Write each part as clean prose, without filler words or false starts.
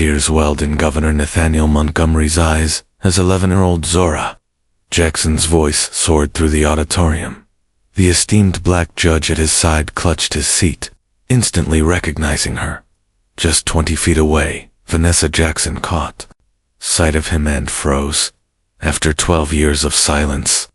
Tears welled in Governor Nathaniel Montgomery's eyes as 11-year-old Zora Jackson's voice soared through the auditorium. The esteemed black judge at his side clutched his seat, instantly recognizing her. Just 20 feet away, Vanessa Jackson caught sight of him and froze. After 12 years of silence,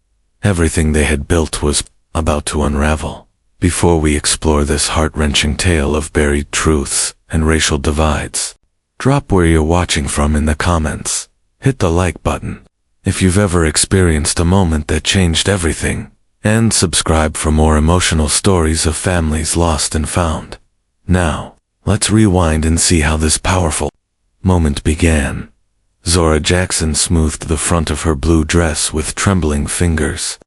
everything they had built was about to unravel. Before we explore this heart-wrenching tale of buried truths and racial divides, drop where you're watching from in the comments. Hit the like button if you've ever experienced a moment that changed everything, and subscribe for more emotional stories of families lost and found. Now, let's rewind and see how this powerful moment began. Zora Jackson smoothed the front of her blue dress with trembling fingers.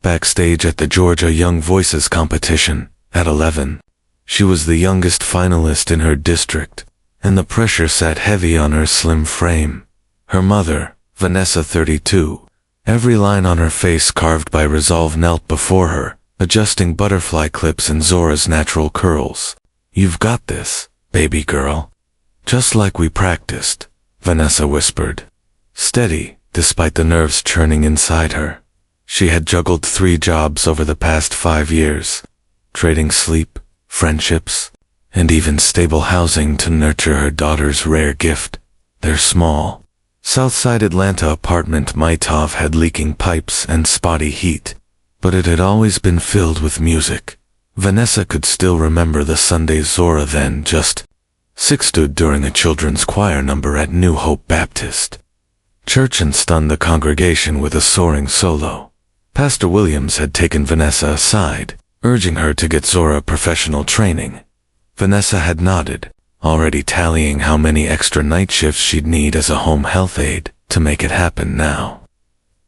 Backstage at the Georgia Young Voices competition, at 11, she was the youngest finalist in her district, and the pressure sat heavy on her slim frame. Her mother, Vanessa 32, every line on her face carved by resolve, knelt before her, adjusting butterfly clips in Zora's natural curls. "You've got this, baby girl. Just like we practiced," Vanessa whispered. Steady, despite the nerves churning inside her. She had juggled 3 jobs over the past 5 years, trading sleep, friendships, and even stable housing to nurture her daughter's rare gift. Their small, Southside Atlanta apartment might have had leaking pipes and spotty heat, but it had always been filled with music. Vanessa could still remember the Sundays Zora, then just 6, stood during a children's choir number at New Hope Baptist Church and stunned the congregation with a soaring solo. Pastor Williams had taken Vanessa aside, urging her to get Zora professional training. Vanessa had nodded, already tallying how many extra night shifts she'd need as a home health aide to make it happen now.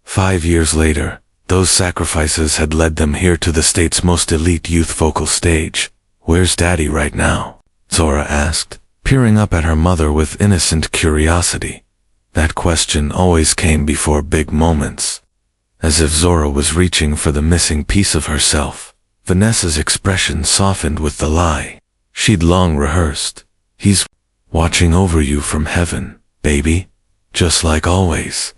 5 years later, those sacrifices had led them here to the state's most elite youth vocal stage. "Where's Daddy right now?" Zora asked, peering up at her mother with innocent curiosity. That question always came before big moments. As if Zora was reaching for the missing piece of herself, Vanessa's expression softened with the lie she'd long rehearsed. "He's watching over you from heaven, baby, just like always."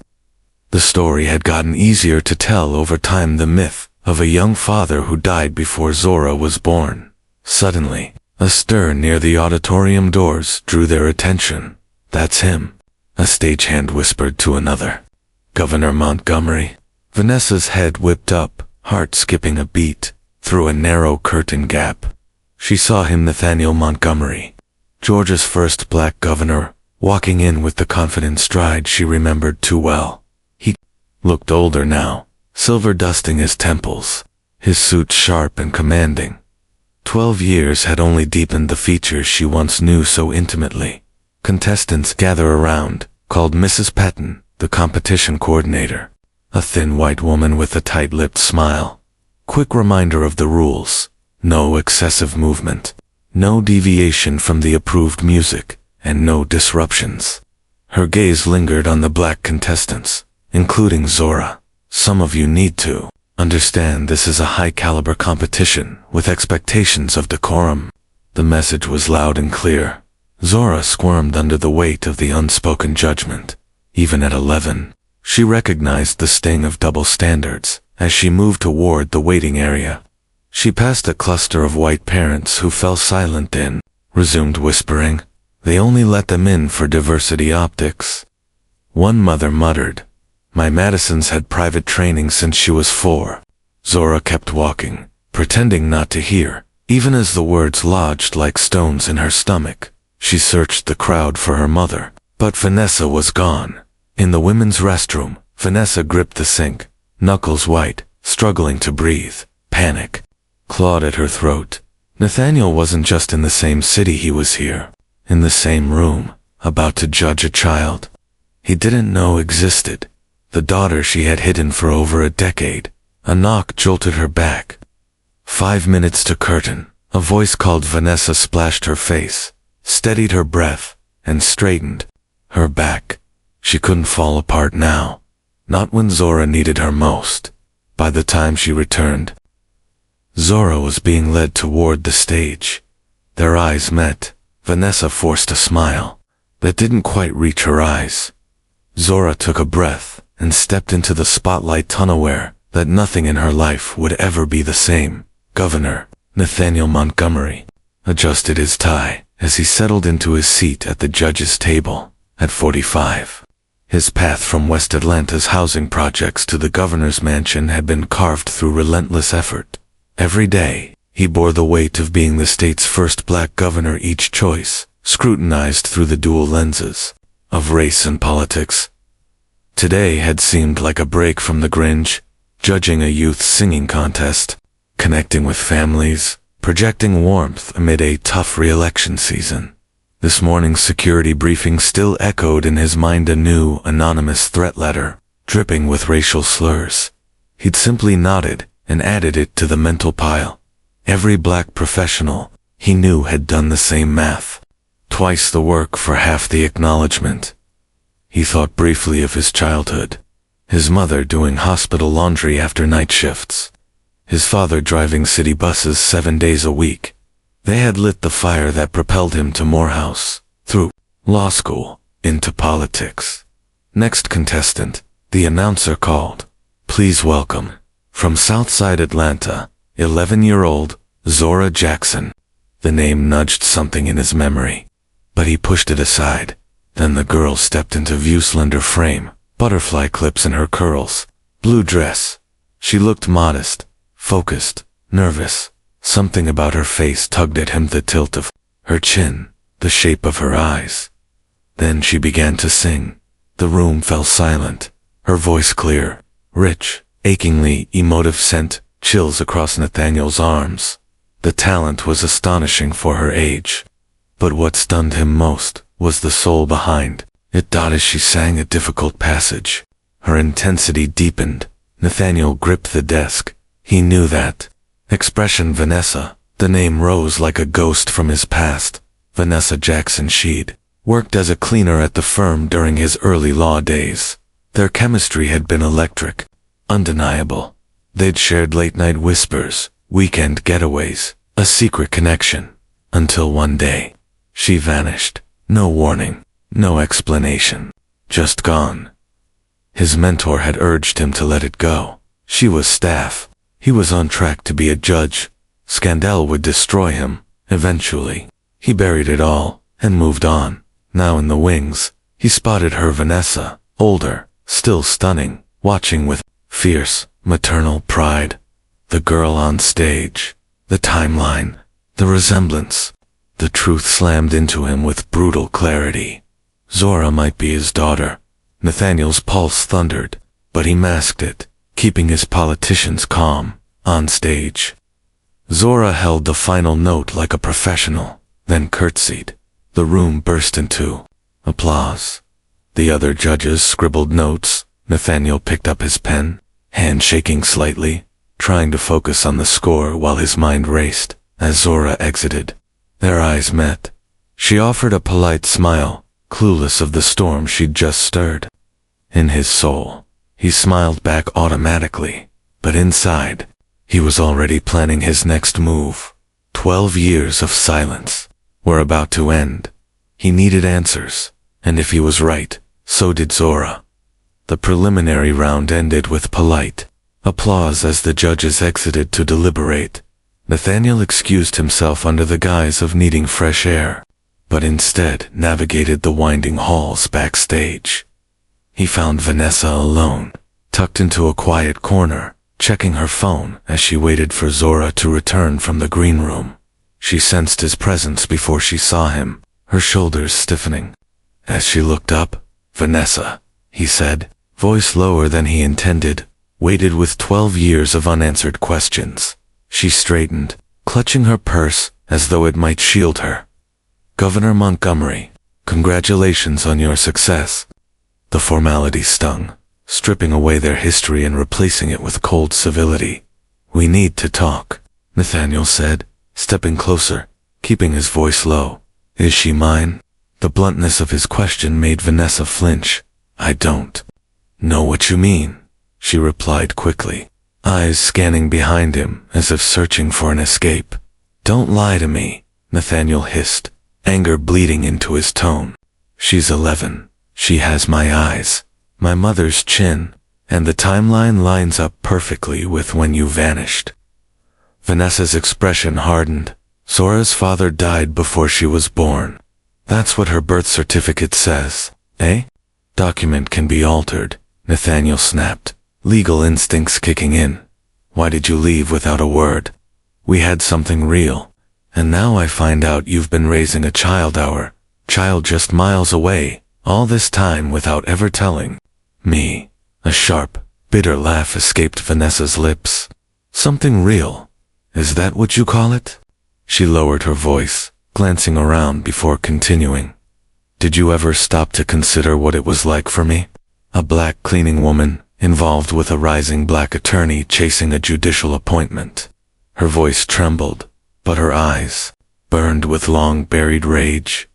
The story had gotten easier to tell over time, the myth of a young father who died before Zora was born. Suddenly, a stir near the auditorium doors drew their attention. "That's him," a stagehand whispered to another. "Governor Montgomery." Vanessa's head whipped up, heart skipping a beat, through a narrow curtain gap. She saw him, Nathaniel Montgomery, Georgia's first black governor, walking in with the confident stride she remembered too well. He looked older now, silver dusting his temples, his suit sharp and commanding. 12 years had only deepened the features she once knew so intimately. Contestants gather around, called Mrs. Patton, the competition coordinator, a thin white woman with a tight-lipped smile. Quick reminder of the rules: no excessive movement, no deviation from the approved music, and no disruptions. Her gaze lingered on the black contestants, including Zora. "Some of you need to understand this is a high-caliber competition with expectations of decorum." The message was loud and clear. Zora squirmed under the weight of the unspoken judgment. Even at 11, she recognized the sting of double standards as she moved toward the waiting area. She passed a cluster of white parents who fell silent, then resumed whispering. They only let them in for diversity optics. One mother muttered, "My Madison's had private training since she was 4. Zora kept walking, pretending not to hear, even as the words lodged like stones in her stomach. She searched the crowd for her mother, but Vanessa was gone. In the women's restroom, Vanessa gripped the sink, knuckles white, struggling to breathe. Panic clawed at her throat. Nathaniel wasn't just in the same city, he was here, in the same room, about to judge a child he didn't know existed, the daughter she had hidden for over a decade. A knock jolted her back. 5 minutes to curtain. A voice called Vanessa splashed her face, steadied her breath, and straightened her back. She couldn't fall apart now. Not when Zora needed her most. By the time she returned, Zora was being led toward the stage. Their eyes met. Vanessa forced a smile, that didn't quite reach her eyes. Zora took a breath and stepped into the spotlight, unaware that nothing in her life would ever be the same. Governor Nathaniel Montgomery adjusted his tie as he settled into his seat at the judge's table. At 45, his path from West Atlanta's housing projects to the governor's mansion had been carved through relentless effort. Every day, he bore the weight of being the state's first black governor, each choice scrutinized through the dual lenses of race and politics. Today had seemed like a break from the Grinch, judging a youth singing contest, connecting with families, projecting warmth amid a tough re-election season. This morning's security briefing still echoed in his mind, a new, anonymous threat letter, dripping with racial slurs. He'd simply nodded and added it to the mental pile. Every black professional he knew had done the same math. Twice the work for half the acknowledgement. He thought briefly of his childhood. His mother doing hospital laundry after night shifts. His father driving city buses 7 days a week. They had lit the fire that propelled him to Morehouse, through law school, into politics. Next contestant, the announcer called. Please welcome, from Southside Atlanta, 11-year-old Zora Jackson. The name nudged something in his memory, but he pushed it aside. Then the girl stepped into view, slender frame, butterfly clips in her curls, blue dress. She looked modest, focused, nervous. Something about her face tugged at him, the tilt of her chin, the shape of her eyes. Then she began to sing. The room fell silent, her voice clear, rich, achingly emotive, sent chills across Nathaniel's arms. The talent was astonishing for her age. But what stunned him most was the soul behind it. As she sang a difficult passage, her intensity deepened. Nathaniel gripped the desk. He knew that expression. Vanessa. The name rose like a ghost from his past. Vanessa Jackson. She'd worked as a cleaner at the firm during his early law days. Their chemistry had been electric, undeniable. They'd shared late-night whispers, weekend getaways, a secret connection. Until one day, she vanished. No warning, no explanation. Just gone. His mentor had urged him to let it go. She was staff. He was on track to be a judge. Scandal would destroy him, eventually. He buried it all, and moved on. Now in the wings, he spotted her, Vanessa, older, still stunning, watching with fierce, maternal pride. The girl on stage, the timeline, the resemblance. The truth slammed into him with brutal clarity. Zora might be his daughter. Nathaniel's pulse thundered, but he masked it, keeping his politicians calm. On stage, Zora held the final note like a professional, then curtsied. The room burst into applause. The other judges scribbled notes. Nathaniel picked up his pen, hand shaking slightly, trying to focus on the score while his mind raced. As Zora exited, their eyes met. She offered a polite smile, clueless of the storm she'd just stirred. In his soul, he smiled back automatically, but inside, he was already planning his next move. 12 years of silence were about to end. He needed answers, and if he was right, so did Zora. The preliminary round ended with polite applause as the judges exited to deliberate. Nathaniel excused himself under the guise of needing fresh air, but instead navigated the winding halls backstage. He found Vanessa alone, tucked into a quiet corner, checking her phone as she waited for Zora to return from the green room. She sensed his presence before she saw him, her shoulders stiffening. As she looked up, Vanessa, he said, voice lower than he intended, waited with 12 years of unanswered questions. She straightened, clutching her purse as though it might shield her. Governor Montgomery, congratulations on your success. The formality stung, stripping away their history and replacing it with cold civility. We need to talk, Nathaniel said, stepping closer, keeping his voice low. Is she mine? The bluntness of his question made Vanessa flinch. I don't know what you mean, she replied quickly, eyes scanning behind him as if searching for an escape. Don't lie to me, Nathaniel hissed, anger bleeding into his tone. She's 11. She has my eyes, my mother's chin, and the timeline lines up perfectly with when you vanished. Vanessa's expression hardened. Zora's father died before she was born. That's what her birth certificate says, eh? Document can be altered, Nathaniel snapped, legal instincts kicking in. Why did you leave without a word? We had something real, and now I find out you've been raising a child, our child just miles away, all this time without ever telling me. A sharp, bitter laugh escaped Vanessa's lips. Something real. Is that what you call it? She lowered her voice, glancing around before continuing. Did you ever stop to consider what it was like for me? A black cleaning woman, involved with a rising black attorney chasing a judicial appointment. Her voice trembled, but her eyes burned with long-buried rage.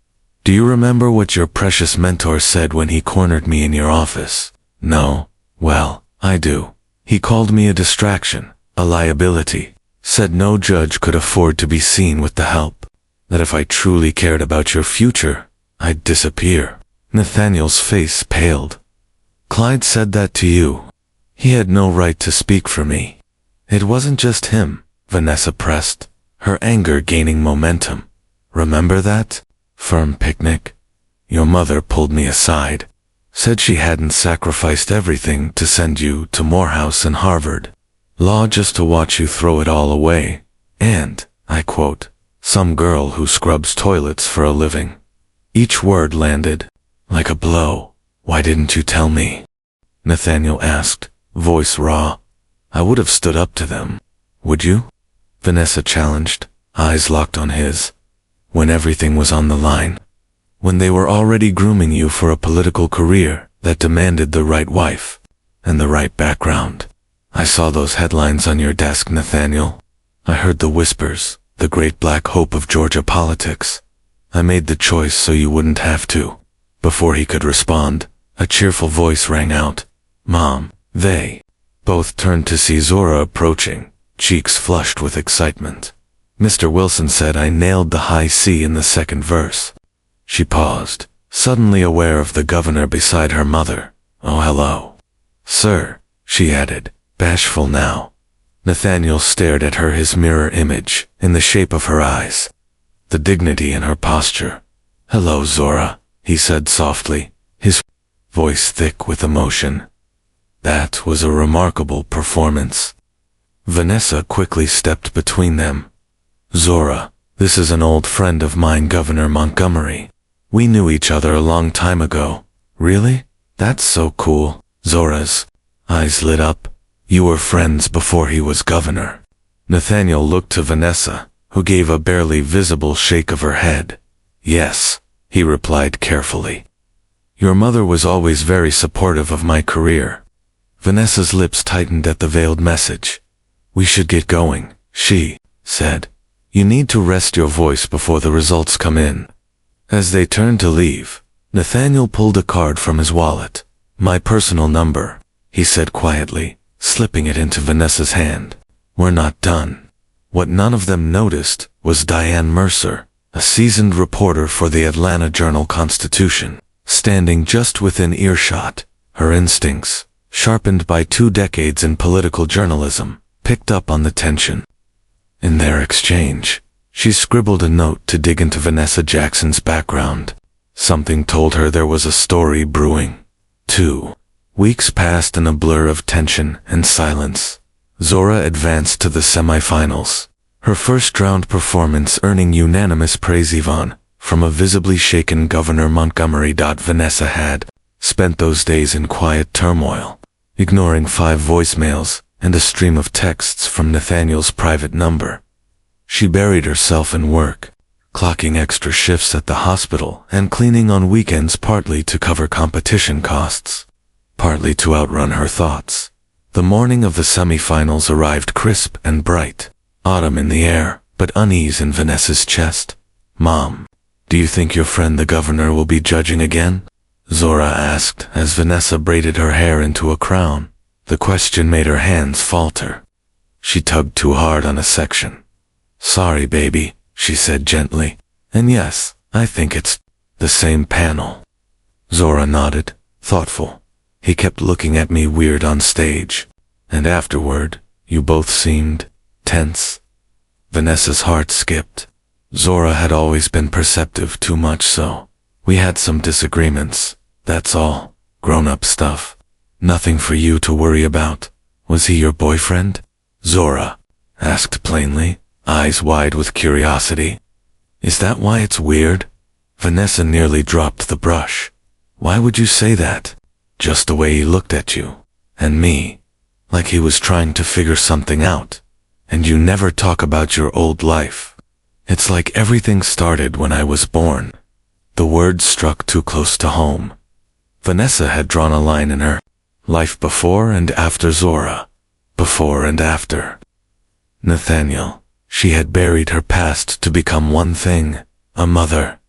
Do you remember what your precious mentor said when he cornered me in your office? No? Well, I do. He called me a distraction, a liability, said no judge could afford to be seen with the help, that if I truly cared about your future, I'd disappear. Nathaniel's face paled. Clyde said that to you. He had no right to speak for me. It wasn't just him, Vanessa pressed, her anger gaining momentum. Remember that firm picnic? Your mother pulled me aside, said she hadn't sacrificed everything to send you to Morehouse and Harvard Law just to watch you throw it all away, and, I quote, some girl who scrubs toilets for a living. Each word landed like a blow. Why didn't you tell me? Nathaniel asked, voice raw. I would have stood up to them. Would you? Vanessa challenged, eyes locked on his. When everything was on the line. When they were already grooming you for a political career that demanded the right wife and the right background. I saw those headlines on your desk, Nathaniel. I heard the whispers, the great black hope of Georgia politics. I made the choice so you wouldn't have to. Before he could respond, a cheerful voice rang out. Mom, they both turned to see Zora approaching, cheeks flushed with excitement. Mr. Wilson said I nailed the high C in the second verse. She paused, suddenly aware of the governor beside her mother. Oh, hello. Sir, she added, bashful now. Nathaniel stared at her, his mirror image, in the shape of her eyes. The dignity in her posture. Hello, Zora, he said softly, his voice thick with emotion. That was a remarkable performance. Vanessa quickly stepped between them. Zora, this is an old friend of mine, Governor Montgomery. We knew each other a long time ago. Really? That's so cool. Zora's eyes lit up. You were friends before he was governor. Nathaniel looked to Vanessa, who gave a barely visible shake of her head. Yes, he replied carefully. Your mother was always very supportive of my career. Vanessa's lips tightened at the veiled message. We should get going, she said. You need to rest your voice before the results come in. As they turned to leave, Nathaniel pulled a card from his wallet. My personal number, he said quietly, slipping it into Vanessa's hand. We're not done. What none of them noticed was Diane Mercer, a seasoned reporter for the Atlanta Journal-Constitution, standing just within earshot. Her instincts, sharpened by 2 decades in political journalism, picked up on the tension. In their exchange, she scribbled a note to dig into Vanessa Jackson's background. Something told her there was a story brewing. 2 weeks passed in a blur of tension and silence. Zora advanced to the semifinals, her first round performance earning unanimous praise even from a visibly shaken Governor Montgomery. Vanessa had spent those days in quiet turmoil, ignoring 5 voicemails and a stream of texts from Nathaniel's private number. She buried herself in work, clocking extra shifts at the hospital and cleaning on weekends, partly to cover competition costs, partly to outrun her thoughts. The morning of the semifinals arrived crisp and bright, autumn in the air, but unease in Vanessa's chest. Mom, do you think your friend the governor will be judging again? Zora asked as Vanessa braided her hair into a crown. The question made her hands falter. She tugged too hard on a section. Sorry, baby, she said gently. And yes, I think it's the same panel. Zora nodded, thoughtful. He kept looking at me weird on stage. And afterward, you both seemed tense. Vanessa's heart skipped. Zora had always been perceptive, too much so. We had some disagreements, that's all. Grown-up stuff. Nothing for you to worry about. Was he your boyfriend? Zora asked plainly, eyes wide with curiosity. Is that why it's weird? Vanessa nearly dropped the brush. Why would you say that? Just the way he looked at you. And me. Like he was trying to figure something out. And you never talk about your old life. It's like everything started when I was born. The words struck too close to home. Vanessa had drawn a line in her life before and after Zora. Before and after Nathaniel. She had buried her past to become one thing, a mother.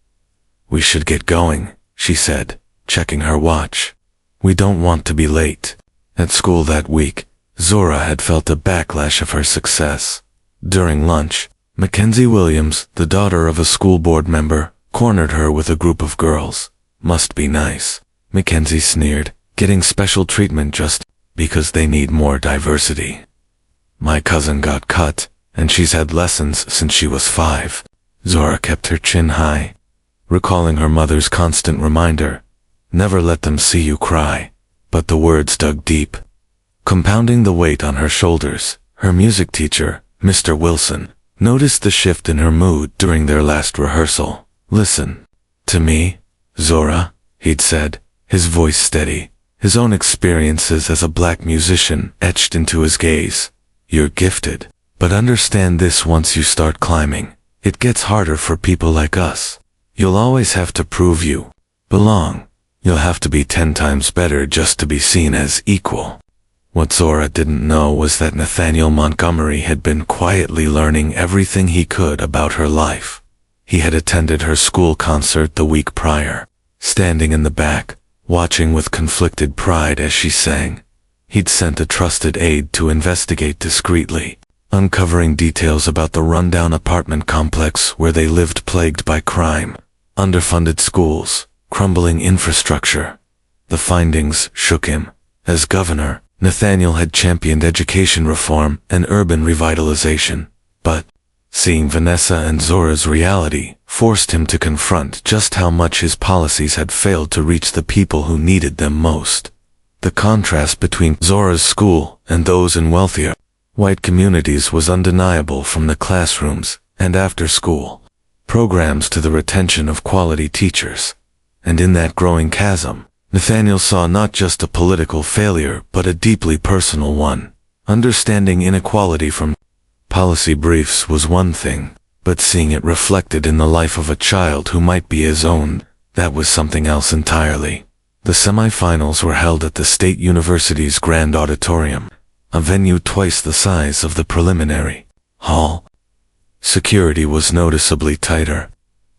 We should get going, she said, checking her watch. We don't want to be late. At school that week, Zora had felt a backlash of her success. During lunch, Mackenzie Williams, the daughter of a school board member, cornered her with a group of girls. Must be nice, Mackenzie sneered, getting special treatment just because they need more diversity. My cousin got cut, and she's had lessons since she was 5. Zora kept her chin high, recalling her mother's constant reminder, never let them see you cry. But the words dug deep. Compounding the weight on her shoulders, her music teacher, Mr. Wilson, noticed the shift in her mood during their last rehearsal. Listen to me, Zora, he'd said, his voice steady, his own experiences as a black musician etched into his gaze. You're gifted, but understand this: once you start climbing, it gets harder for people like us. You'll always have to prove you belong. You'll have to be 10 times better just to be seen as equal. What Zora didn't know was that Nathaniel Montgomery had been quietly learning everything he could about her life. He had attended her school concert the week prior, standing in the back, watching with conflicted pride as she sang. He'd sent a trusted aide to investigate discreetly, uncovering details about the rundown apartment complex where they lived, plagued by crime, underfunded schools, crumbling infrastructure. The findings shook him. As governor, Nathaniel had championed education reform and urban revitalization, but seeing Vanessa and Zora's reality forced him to confront just how much his policies had failed to reach the people who needed them most. The contrast between Zora's school and those in wealthier, white communities was undeniable, from the classrooms and after-school programs to the retention of quality teachers. And in that growing chasm, Nathaniel saw not just a political failure but a deeply personal one. Understanding inequality from policy briefs was one thing, but seeing it reflected in the life of a child who might be his own, that was something else entirely. The semifinals were held at the State University's Grand Auditorium, a venue twice the size of the preliminary hall. Security was noticeably tighter,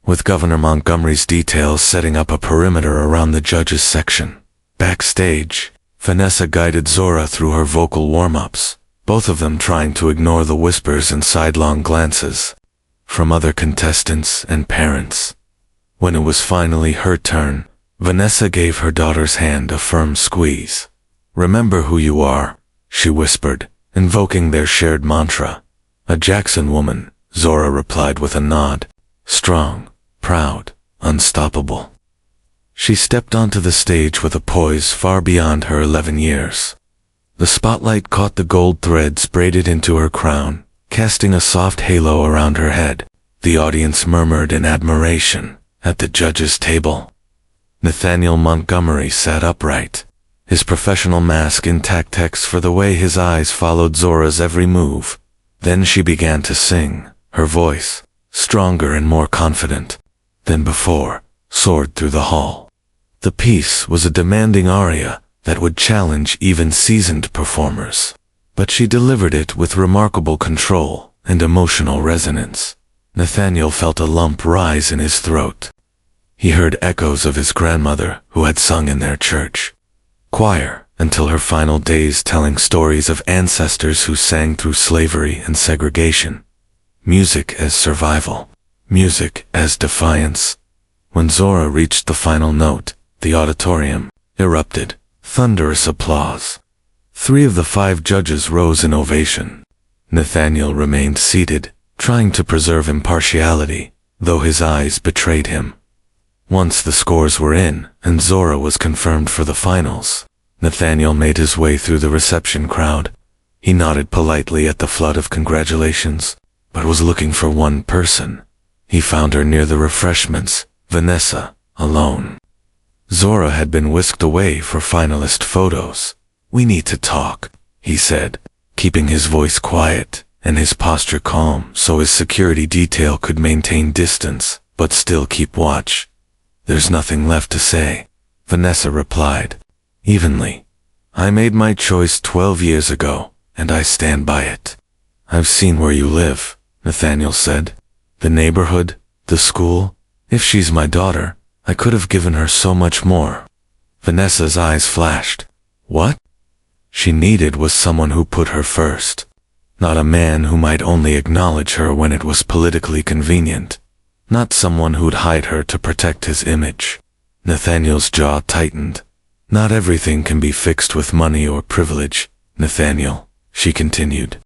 with Governor Montgomery's details setting up a perimeter around the judges' section. Backstage, Vanessa guided Zora through her vocal warm-ups, both of them trying to ignore the whispers and sidelong glances from other contestants and parents. When it was finally her turn, Vanessa gave her daughter's hand a firm squeeze. Remember who you are, she whispered, invoking their shared mantra. A Jackson woman, Zora replied with a nod. Strong, proud, unstoppable. She stepped onto the stage with a poise far beyond her 11 years. The spotlight caught the gold threads braided into her crown, casting a soft halo around her head. The audience murmured in admiration. At the judges' table, Nathaniel Montgomery sat upright, his professional mask intact, thanks for the way his eyes followed Zora's every move. Then she began to sing. Her voice, stronger and more confident than before, soared through the hall. The piece was a demanding aria that would challenge even seasoned performers, but she delivered it with remarkable control and emotional resonance. Nathaniel felt a lump rise in his throat. He heard echoes of his grandmother, who had sung in their church choir until her final days, telling stories of ancestors who sang through slavery and segregation. Music as survival. Music as defiance. When Zora reached the final note, The auditorium erupted. Thunderous applause. 3 of the 5 judges rose in ovation. Nathaniel remained seated, trying to preserve impartiality, though his eyes betrayed him. Once the scores were in, and Zora was confirmed for the finals, Nathaniel made his way through the reception crowd. He nodded politely at the flood of congratulations, but was looking for one person. He found her near the refreshments, Vanessa, alone. Zora had been whisked away for finalist photos. "We need to talk," he said, keeping his voice quiet and his posture calm so his security detail could maintain distance but still keep watch. "There's nothing left to say," Vanessa replied, evenly. "I made my choice 12 years ago, and I stand by it." "I've seen where you live," Nathaniel said. "The neighborhood, the school. If she's my daughter, I could have given her so much more." Vanessa's eyes flashed. What? She needed was someone who put her first. Not a man who might only acknowledge her when it was politically convenient. Not someone who'd hide her to protect his image. Nathaniel's jaw tightened. "Not everything can be fixed with money or privilege, Nathaniel," she continued.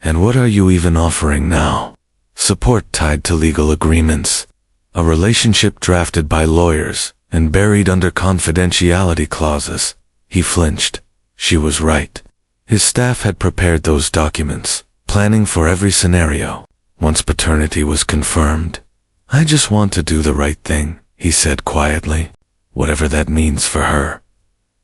"And what are you even offering now? Support tied to legal agreements. A relationship drafted by lawyers and buried under confidentiality clauses." He flinched. She was right. His staff had prepared those documents, planning for every scenario. Once paternity was confirmed, "I just want to do the right thing," he said quietly, "whatever that means for her."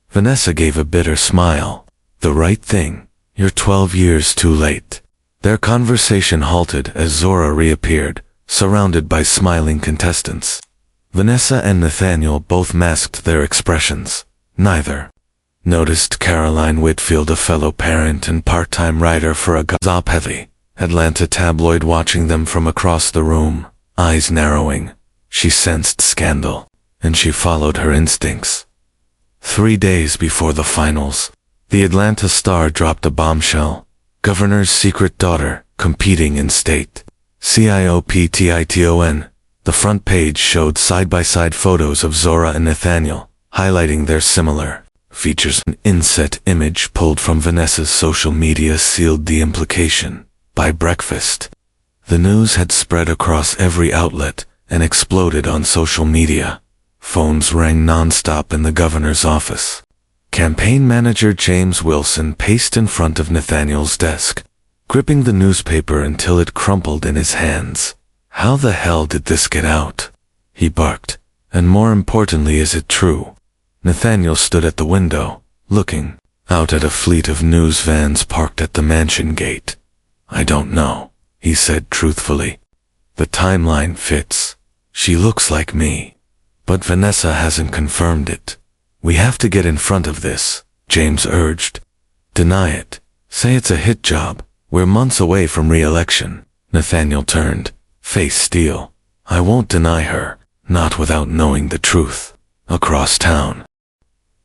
Vanessa gave a bitter smile. "The right thing? You're 12 years too late." Their conversation halted as Zora reappeared, surrounded by smiling contestants. Vanessa and Nathaniel both masked their expressions. Neither noticed Caroline Whitfield, a fellow parent and part-time writer for a top-heavy Atlanta tabloid, watching them from across the room, eyes narrowing. She sensed scandal, and she followed her instincts. 3 days before the finals, the Atlanta Star dropped a bombshell. Governor's secret daughter, competing in state. CIOPTITON. The front page showed side-by-side photos of Zora and Nathaniel, highlighting their similar features. An inset image pulled from Vanessa's social media sealed the implication. By breakfast, the news had spread across every outlet and exploded on social media. Phones rang non-stop in the governor's office. Campaign manager James Wilson paced in front of Nathaniel's desk, gripping the newspaper until it crumpled in his hands. "How the hell did this get out?" he barked. "And more importantly, is it true?" Nathaniel stood at the window, looking out at a fleet of news vans parked at the mansion gate. "I don't know," he said truthfully. "The timeline fits. She looks like me. But Vanessa hasn't confirmed it. We have to get in front of this," James urged. "Deny it. Say it's a hit job. We're months away from re-election." Nathaniel turned, face steel. "I won't deny her, not without knowing the truth." Across town,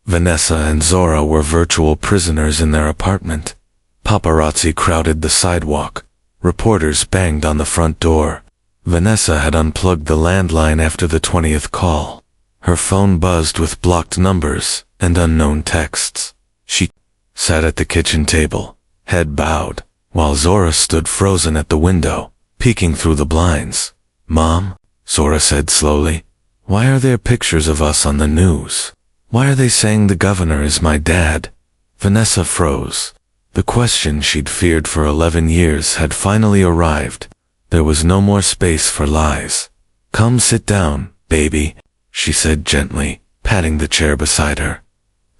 Vanessa and Zora were virtual prisoners in their apartment. Paparazzi crowded the sidewalk. Reporters banged on the front door. Vanessa had unplugged the landline after the 20th call. Her phone buzzed with blocked numbers and unknown texts. She sat at the kitchen table, head bowed, while Zora stood frozen at the window, peeking through the blinds. "Mom," Zora said slowly, "why are there pictures of us on the news? Why are they saying the governor is my dad?" Vanessa froze. The question she'd feared for 11 years had finally arrived. There was no more space for lies. "Come sit down, baby," she said gently, patting the chair beside her.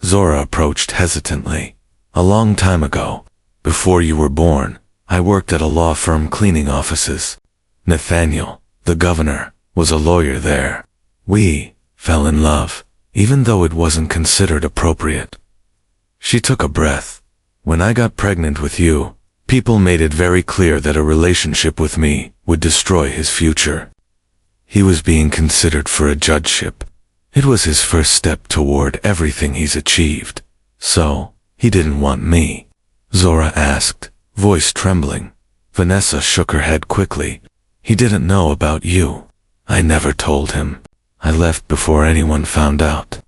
Zora approached hesitantly. "A long time ago, before you were born, I worked at a law firm cleaning offices. Nathaniel, the governor, was a lawyer there. We fell in love, even though it wasn't considered appropriate." She took a breath. "When I got pregnant with you, people made it very clear that a relationship with me would destroy his future. He was being considered for a judgeship. It was his first step toward everything he's achieved. So, he didn't want me?" Zora asked, voice trembling. Vanessa shook her head quickly. "He didn't know about you. I never told him. I left before anyone found out."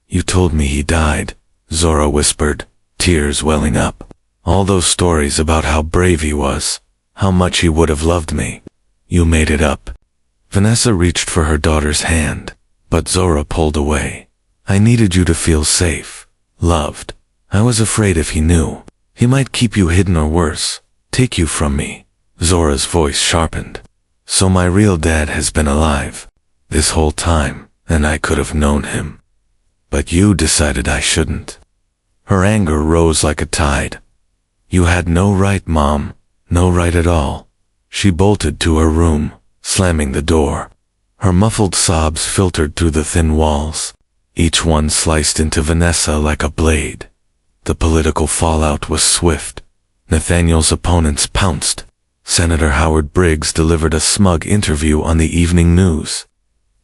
You told me he died, Zora whispered, tears welling up. All those stories about how brave he was, how much he would have loved me. You made it up. Vanessa reached for her daughter's hand, but Zora pulled away. I needed you to feel safe, loved. I was afraid if he knew, he might keep you hidden or worse, take you from me. Zora's voice sharpened. So my real dad has been alive this whole time, and I could have known him. But you decided I shouldn't. Her anger rose like a tide. You had no right, Mom, no right at all. She bolted to her room, slamming the door. Her muffled sobs filtered through the thin walls, each one sliced into Vanessa like a blade. The political fallout was swift. Nathaniel's opponents pounced. Senator Howard Briggs delivered a smug interview on the evening news.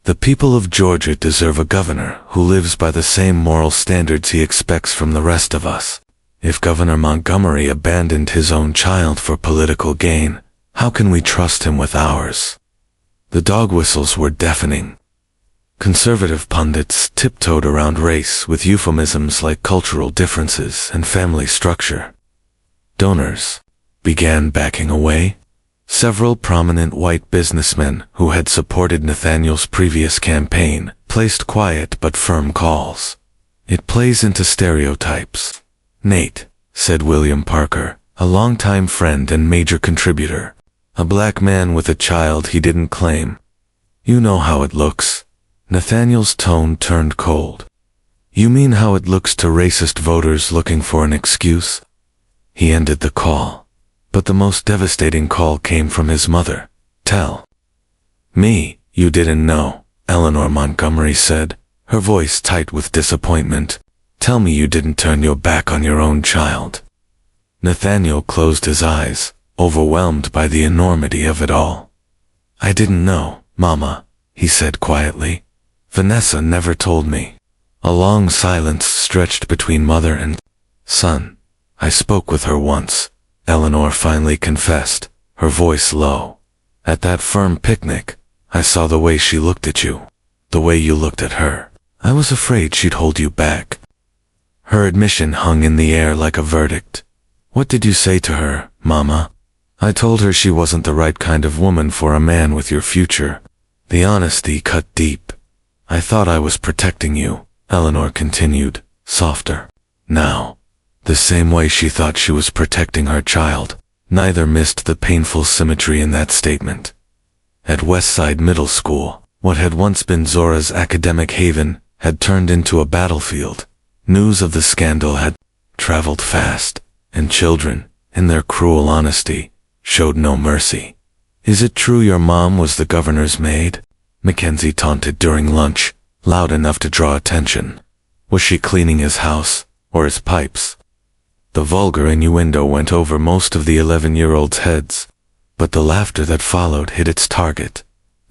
The people of Georgia deserve a governor who lives by the same moral standards he expects from the rest of us. If Governor Montgomery abandoned his own child for political gain, how can we trust him with ours? The dog whistles were deafening. Conservative pundits tiptoed around race with euphemisms like cultural differences and family structure. Donors began backing away. Several prominent white businessmen who had supported Nathaniel's previous campaign placed quiet but firm calls. It plays into stereotypes. Nate, said William Parker, a longtime friend and major contributor. A black man with a child he didn't claim. You know how it looks. Nathaniel's tone turned cold. You mean how it looks to racist voters looking for an excuse? He ended the call. But the most devastating call came from his mother. Tell me you didn't know, Eleanor Montgomery said, her voice tight with disappointment. Tell me you didn't turn your back on your own child. Nathaniel closed his eyes, overwhelmed by the enormity of it all. I didn't know, Mama, he said quietly. Vanessa never told me. A long silence stretched between mother and son. I spoke with her once, Eleanor finally confessed, her voice low. At that firm picnic, I saw the way she looked at you, the way you looked at her. I was afraid she'd hold you back. Her admission hung in the air like a verdict. What did you say to her, Mama? I told her she wasn't the right kind of woman for a man with your future. The honesty cut deep. I thought I was protecting you, Eleanor continued, softer. Now, the same way she thought she was protecting her child. Neither missed the painful symmetry in that statement. At Westside Middle School, what had once been Zora's academic haven had turned into a battlefield. News of the scandal had traveled fast, and children, in their cruel honesty, showed no mercy. Is it true your mom was the governor's maid? Mackenzie taunted during lunch, loud enough to draw attention. Was she cleaning his house, or his pipes? The vulgar innuendo went over most of the 11-year-olds' heads, but the laughter that followed hit its target.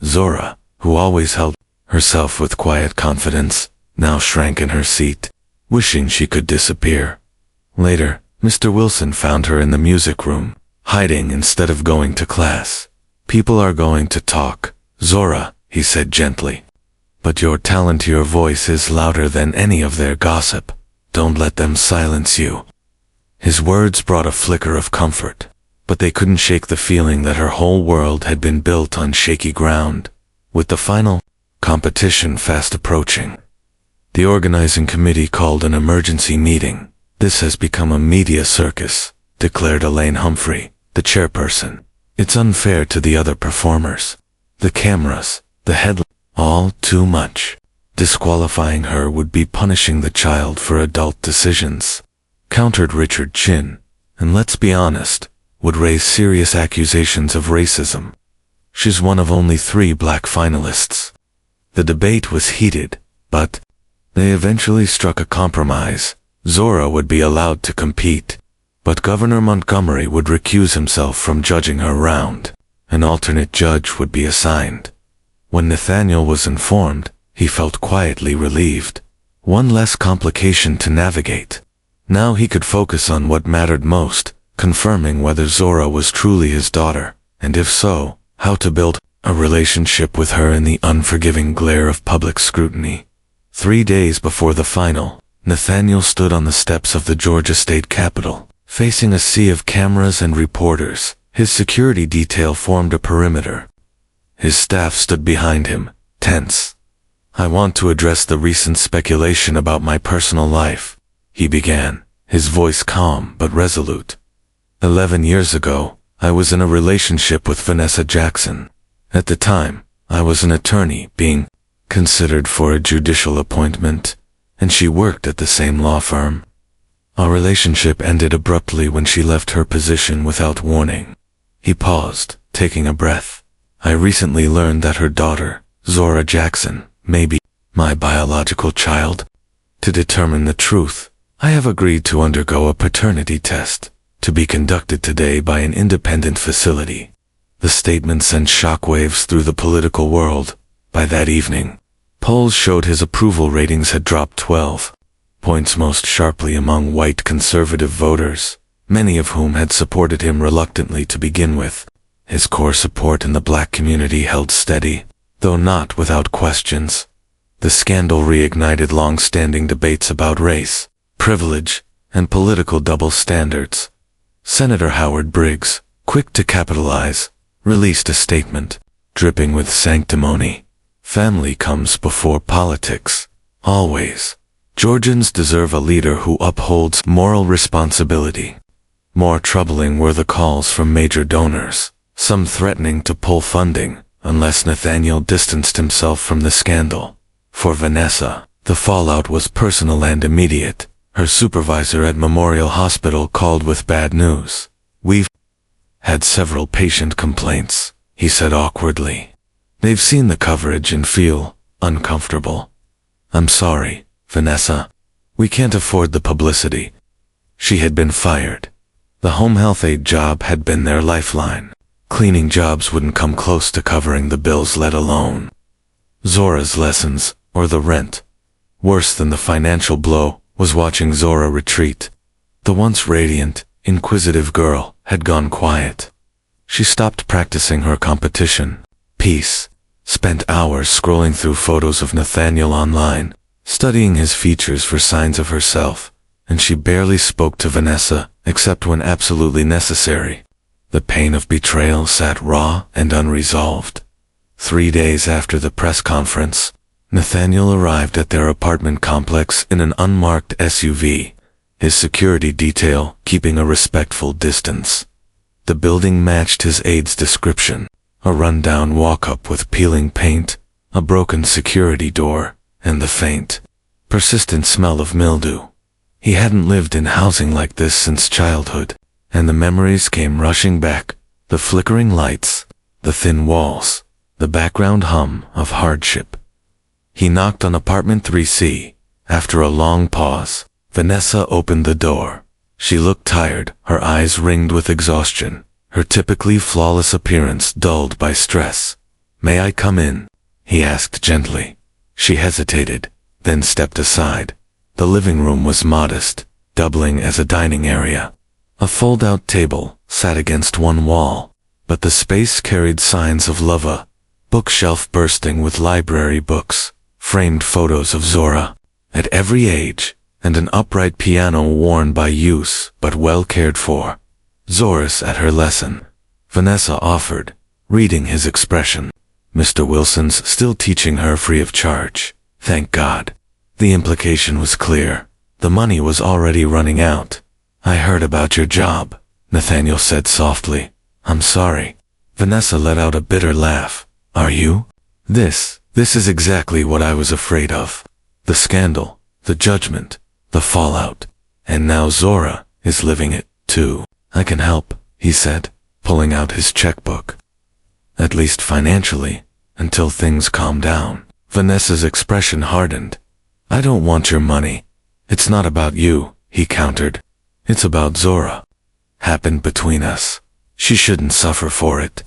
Zora, who always held herself with quiet confidence, now shrank in her seat, wishing she could disappear. Later, Mr. Wilson found her in the music room, hiding instead of going to class. People are going to talk, Zora, he said gently. But your talent, your voice is louder than any of their gossip. Don't let them silence you. His words brought a flicker of comfort, but they couldn't shake the feeling that her whole world had been built on shaky ground. With the final competition fast approaching, the organizing committee called an emergency meeting. This has become a media circus, declared Elaine Humphrey, the chairperson. It's unfair to the other performers. The cameras, the headline, all too much. Disqualifying her would be punishing the child for adult decisions, countered Richard Chin, and let's be honest, would raise serious accusations of racism. She's one of only 3 black finalists. The debate was heated, but they eventually struck a compromise. Zora would be allowed to compete, but Governor Montgomery would recuse himself from judging her round. An alternate judge would be assigned. When Nathaniel was informed, he felt quietly relieved. One less complication to navigate. Now he could focus on what mattered most, confirming whether Zora was truly his daughter, and if so, how to build a relationship with her in the unforgiving glare of public scrutiny. 3 days before the final, Nathaniel stood on the steps of the Georgia State Capitol, facing a sea of cameras and reporters. His security detail formed a perimeter. His staff stood behind him, tense. "I want to address the recent speculation about my personal life," he began, his voice calm but resolute. 11 years ago, I was in a relationship with Vanessa Jackson. At the time, I was an attorney being considered for a judicial appointment, and she worked at the same law firm. Our relationship ended abruptly when she left her position without warning. He paused, taking a breath. "I recently learned that her daughter, Zora Jackson, may be my biological child. To determine the truth, I have agreed to undergo a paternity test, to be conducted today by an independent facility." The statement sent shockwaves through the political world. By that evening, polls showed his approval ratings had dropped 12 points, most sharply among white conservative voters, many of whom had supported him reluctantly to begin with. His core support in the black community held steady, though not without questions. The scandal reignited long-standing debates about race, privilege, and political double standards. Senator Howard Briggs, quick to capitalize, released a statement, dripping with sanctimony. "Family comes before politics, always. Georgians deserve a leader who upholds moral responsibility." More troubling were the calls from major donors, some threatening to pull funding unless Nathaniel distanced himself from the scandal. For Vanessa, the fallout was personal and immediate. Her supervisor at Memorial Hospital called with bad news. "We've had several patient complaints," he said awkwardly. "They've seen the coverage and feel uncomfortable." "I'm sorry, Vanessa. We can't afford the publicity." She had been fired. The home health aide job had been their lifeline. Cleaning jobs wouldn't come close to covering the bills, let alone Zora's lessons or the rent. Worse than the financial blow was watching Zora retreat. The once radiant, inquisitive girl had gone quiet. She stopped practicing her competition piece, spent hours scrolling through photos of Nathaniel online, studying his features for signs of herself, and she barely spoke to Vanessa except when absolutely necessary. The pain of betrayal sat raw and unresolved. 3 days after the press conference, Nathaniel arrived at their apartment complex in an unmarked SUV, his security detail keeping a respectful distance. The building matched his aide's description, a rundown walk-up with peeling paint, a broken security door, and the faint, persistent smell of mildew. He hadn't lived in housing like this since childhood, and the memories came rushing back, the flickering lights, the thin walls, the background hum of hardship. He knocked on apartment 3C. After a long pause, Vanessa opened the door. She looked tired, her eyes ringed with exhaustion, her typically flawless appearance dulled by stress. "May I come in?" he asked gently. She hesitated, then stepped aside. The living room was modest, doubling as a dining area. A fold-out table sat against one wall, but the space carried signs of love, a bookshelf bursting with library books, framed photos of Zora at every age, and an upright piano worn by use but well cared for. "Zora's at her lesson," Vanessa offered, reading his expression. "Mr. Wilson's still teaching her free of charge, thank God." The implication was clear. The money was already running out. "I heard about your job," Nathaniel said softly. "I'm sorry." Vanessa let out a bitter laugh. "Are you? This is exactly what I was afraid of. The scandal, the judgment, the fallout. And now Zora is living it, too." "I can help," he said, pulling out his checkbook. "At least financially, until things calm down." Vanessa's expression hardened. "I don't want your money. It's not about you," he countered. "It's about Zora. Happened between us. She shouldn't suffer for it."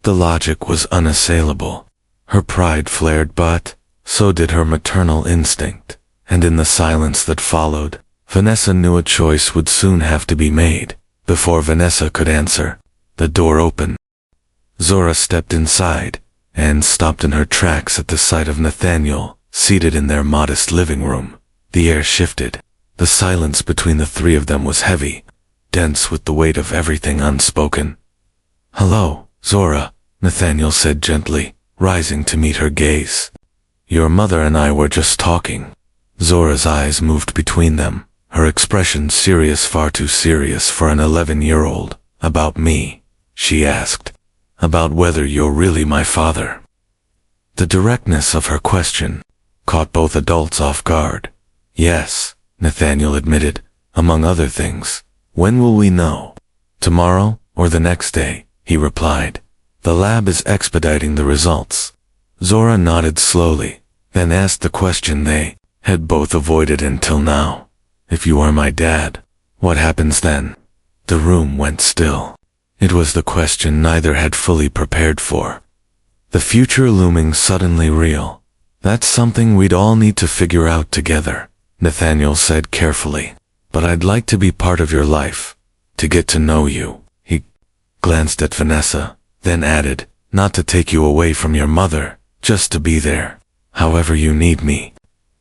The logic was unassailable. Her pride flared, but so did her maternal instinct. And in the silence that followed, Vanessa knew a choice would soon have to be made. Before Vanessa could answer, the door opened. Zora stepped inside, and stopped in her tracks at the sight of Nathaniel, seated in their modest living room. The air shifted. The silence between the three of them was heavy, dense with the weight of everything unspoken. "Hello, Zora," Nathaniel said gently, rising to meet her gaze. "Your mother and I were just talking." Zora's eyes moved between them, her expression serious, far too serious for an 11-year-old. "About me?" she asked. "About whether you're really my father?" The directness of her question caught both adults off guard. "Yes," Nathaniel admitted, "among other things." "When will we know?" "Tomorrow or the next day," he replied. "The lab is expediting the results." Zora nodded slowly, then asked the question they had both avoided until now. "If you are my dad, what happens then?" The room went still. It was the question neither had fully prepared for. The future looming suddenly real. "That's something we'd all need to figure out together," Nathaniel said carefully. "But I'd like to be part of your life, to get to know you." He glanced at Vanessa, then added, "Not to take you away from your mother, just to be there, however you need me."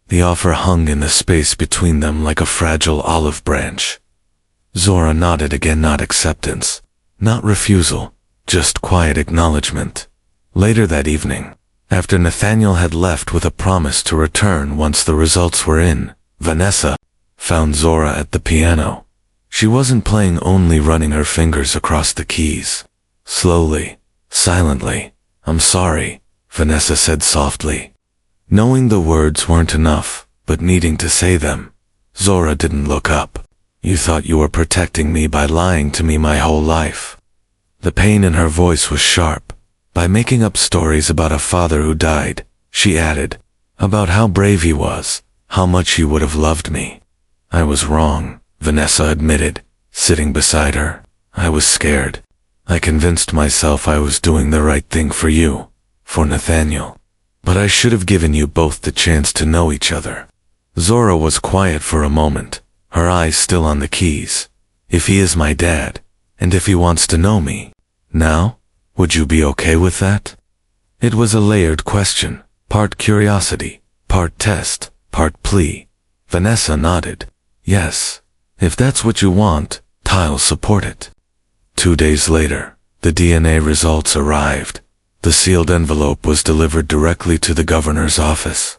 The offer hung in the space between them like a fragile olive branch. Zora nodded again, not acceptance, not refusal, just quiet acknowledgement. Later that evening, after Nathaniel had left with a promise to return once the results were in, Vanessa found Zora at the piano. She wasn't playing, only running her fingers across the keys. Slowly, silently. "I'm sorry," Vanessa said softly. Knowing the words weren't enough, but needing to say them, Zora didn't look up. "You thought you were protecting me by lying to me my whole life." The pain in her voice was sharp. "By making up stories about a father who died," she added, "about how brave he was, how much he would have loved me." "I was wrong," Vanessa admitted, sitting beside her. "I was scared. I convinced myself I was doing the right thing for you, for Nathaniel. But I should have given you both the chance to know each other." Zora was quiet for a moment, her eyes still on the keys. "If he is my dad, and if he wants to know me now, would you be okay with that?" It was a layered question, part curiosity, part test, part plea. Vanessa nodded. "Yes, if that's what you want, I'll support it." 2 days later, the DNA results arrived. The sealed envelope was delivered directly to the governor's office.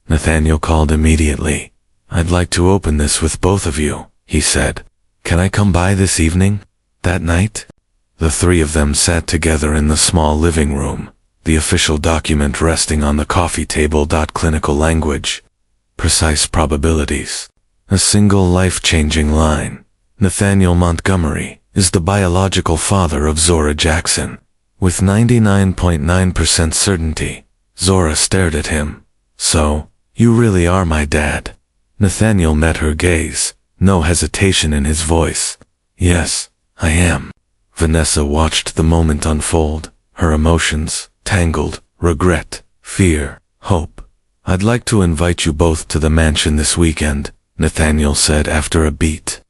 Nathaniel called immediately. "I'd like to open this with both of you," he said. "Can I come by this evening?" That night, the three of them sat together in the small living room, the official document resting on the coffee table. Clinical language, precise probabilities, a single life-changing line. "Nathaniel Montgomery is the biological father of Zora Jackson." With 99.9% certainty, Zora stared at him. "So, you really are my dad?" Nathaniel met her gaze, no hesitation in his voice. "Yes, I am." Vanessa watched the moment unfold, her emotions tangled, regret, fear, hope. "I'd like to invite you both to the mansion this weekend," Nathaniel said after a beat.